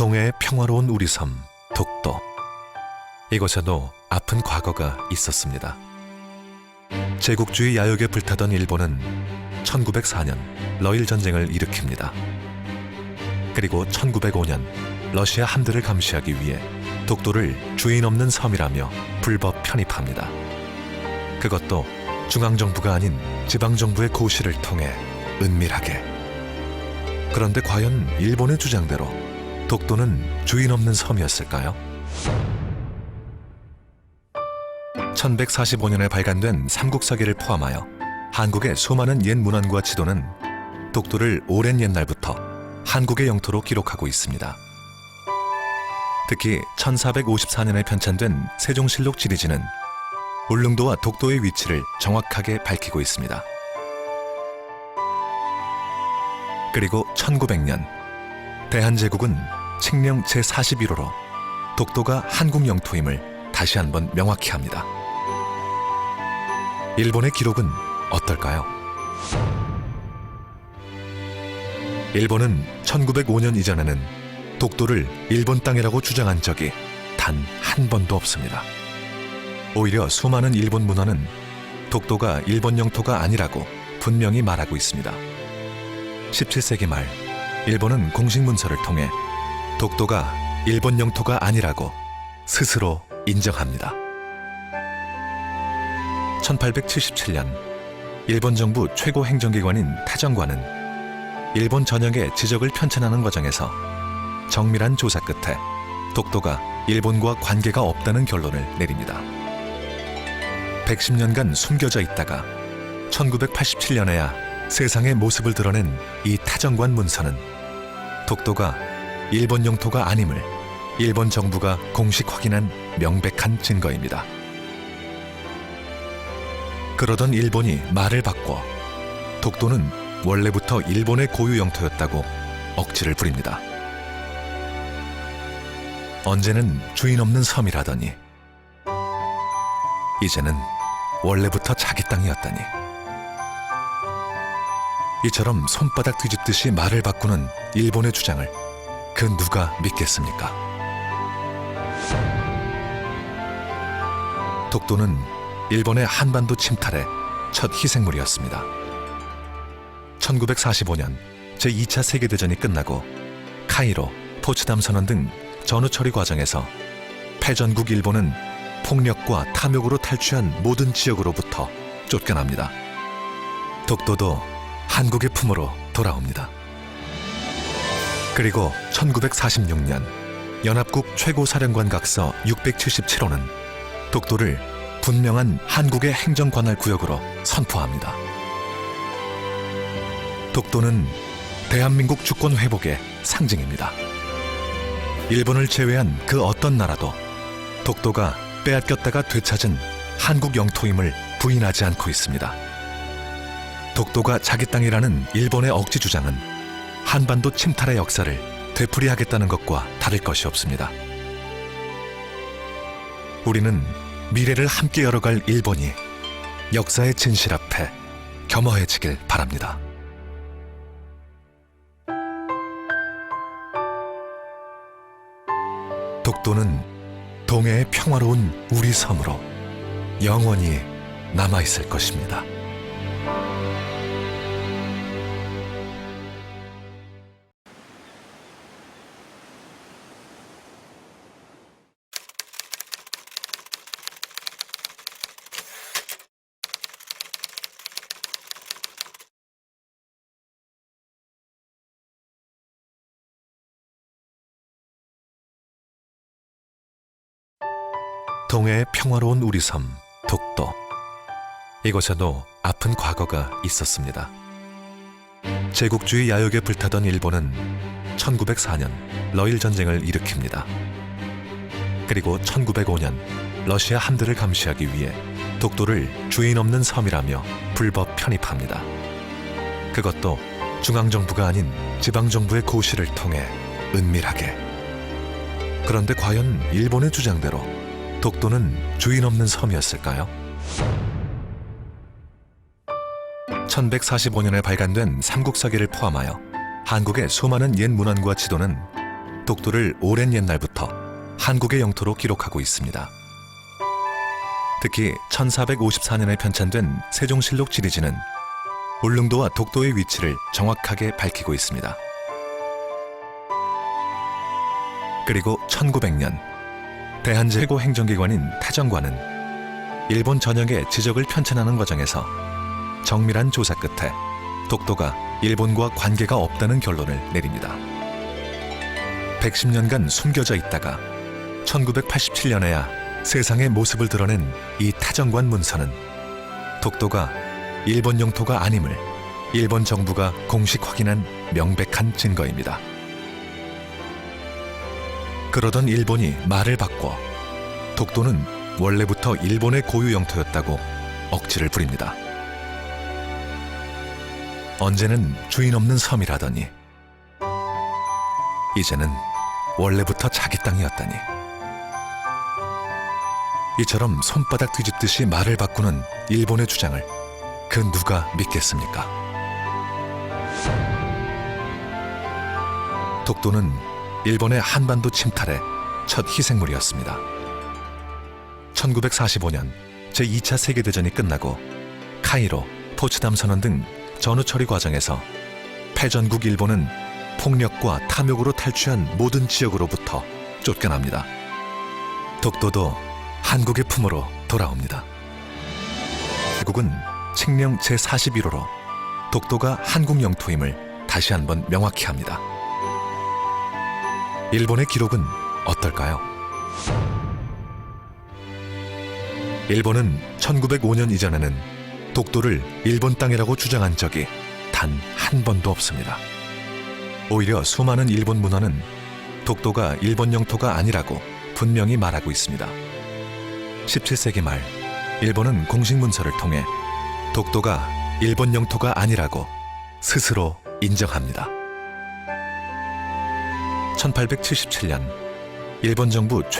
동해의 평화로운 우리 섬 독도. 이곳에도 아픈 과거가 있었습니다. 제국주의 야욕에 불타던 일본은 1904년 러일 전쟁을 일으킵니다. 그리고 1905년 러시아 함대를 감시하기 위해 독도를 주인 없는 섬이라며 불법 편입합니다. 그것도 중앙정부가 아닌 지방정부의 고시를 통해 은밀하게. 그런데 과연 일본의 주장대로 독도는 주인 없는 섬이었을까요? 1145년에 발간된 삼국사기를 포함하여 한국의 수많은 옛 문헌과 지도는 독도를 오랜 옛날부터 한국의 영토로 기록하고 있습니다. 특히 1454년에 편찬된 세종실록 지리지는 울릉도와 독도의 위치를 정확하게 밝히고 있습니다. 그리고 1900년 대한제국은 칙령 제41호로 독도가 한국 영토임을 다시 한번 명확히 합니다. 일본의 기록은 어떨까요? 일본은 1905년 이전에는 독도를 일본 땅이라고 주장한 적이 단 한 번도 없습니다. 오히려 수많은 일본 문헌은 독도가 일본 영토가 아니라고 분명히 말하고 있습니다. 17세기 말 일본은 공식 문서를 통해 독도가 일본 영토가 아니라고 스스로 인정합니다. 1877년 일본 정부 최고 행정기관인 타정관은 일본 전역의 지적을 편찬하는 과정에서 정밀한 조사 끝에 독도가 일본과 관계가 없다는 결론을 내립니다. 110년간 숨겨져 있다가 1987년에야 세상의 모습을 드러낸 이 타정관 문서는 독도가 일본 영토가 아님을 일본 정부가 공식 확인한 명백한 증거입니다. 그러던 일본이 말을 바꿔 독도는 원래부터 일본의 고유 영토였다고 억지를 부립니다. 언제는 주인 없는 섬이라더니 이제는 원래부터 자기 땅이었다니. 이처럼 손바닥 뒤집듯이 말을 바꾸는 일본의 주장을 그 누가 믿겠습니까? 독도는 일본의 한반도 침탈의 첫 희생물이었습니다. 1945년 제2차 세계대전이 끝나고 카이로, 포츠담 선언 등 전후 처리 과정에서 패전국 일본은 폭력과 탐욕으로 탈취한 모든 지역으로부터 쫓겨납니다. 독도도 한국의 품으로 돌아옵니다. 그리고 1946년 연합국 최고사령관 각서 677호는 독도를 분명한 한국의 행정관할 구역으로 선포합니다. 독도는 대한민국 주권 회복의 상징입니다. 일본을 제외한 그 어떤 나라도 독도가 빼앗겼다가 되찾은 한국 영토임을 부인하지 않고 있습니다. 독도가 자기 땅이라는 일본의 억지 주장은 한반도 침탈의 역사를 되풀이하겠다는 것과 다를 것이 없습니다. 우리는 미래를 함께 열어갈 일본이 역사의 진실 앞에 겸허해지길 바랍니다. 독도는 동해의 평화로운 우리 섬으로 영원히 남아있을 것입니다. 동해의 평화로운 우리 섬 독도. 이곳에도 아픈 과거가 있었습니다. 제국주의 야욕에 불타던 일본은 1904년 러일 전쟁을 일으킵니다. 그리고 1905년 러시아 함대를 감시하기 위해 독도를 주인 없는 섬이라며 불법 편입합니다. 그것도 중앙정부가 아닌 지방정부의 고시를 통해 은밀하게. 그런데 과연 일본의 주장대로 독도는 주인 없는 섬이었을까요? 1145년에 발간된 삼국사기를 포함하여 한국의 수많은 옛 문헌과 지도는 독도를 오랜 옛날부터 한국의 영토로 기록하고 있습니다. 특히 1454년에 편찬된 세종실록 지리지는 울릉도와 독도의 위치를 정확하게 밝히고 있습니다. 그리고 1900년 대한제국 행정기관인 타정관은 일본 전역의 지적을 편찬하는 과정에서 정밀한 조사 끝에 독도가 일본과 관계가 없다는 결론을 내립니다. 110년간 숨겨져 있다가 1987년에야 세상의 모습을 드러낸 이 타정관 문서는 독도가 일본 영토가 아님을 일본 정부가 공식 확인한 명백한 증거입니다. 그러던 일본이 말을 바꿔 독도는 원래부터 일본의 고유 영토였다고 억지를 부립니다. 언제는 주인 없는 섬이라더니 이제는 원래부터 자기 땅이었다니. 이처럼 손바닥 뒤집듯이 말을 바꾸는 일본의 주장을 그 누가 믿겠습니까? 독도는 일본의 한반도 침탈의 첫 희생물이었습니다. 1945년 제2차 세계대전이 끝나고 카이로, 포츠담 선언 등 전후 처리 과정에서 패전국 일본은 폭력과 탐욕으로 탈취한 모든 지역으로부터 쫓겨납니다. 독도도 한국의 품으로 돌아옵니다. 결국은 칙령 제41호로 독도가 한국 영토임을 다시 한번 명확히 합니다. 일본의 기록은 어떨까요? 일본은 1905년 이전에는 독도를 일본 땅이라고 주장한 적이 단 한 번도 없습니다. 오히려 수많은 일본 문헌은 독도가 일본 영토가 아니라고 분명히 말하고 있습니다. 17세기 말 일본은 공식 문서를 통해 독도가 일본 영토가 아니라고 스스로 인정합니다. 1877년 일본 정부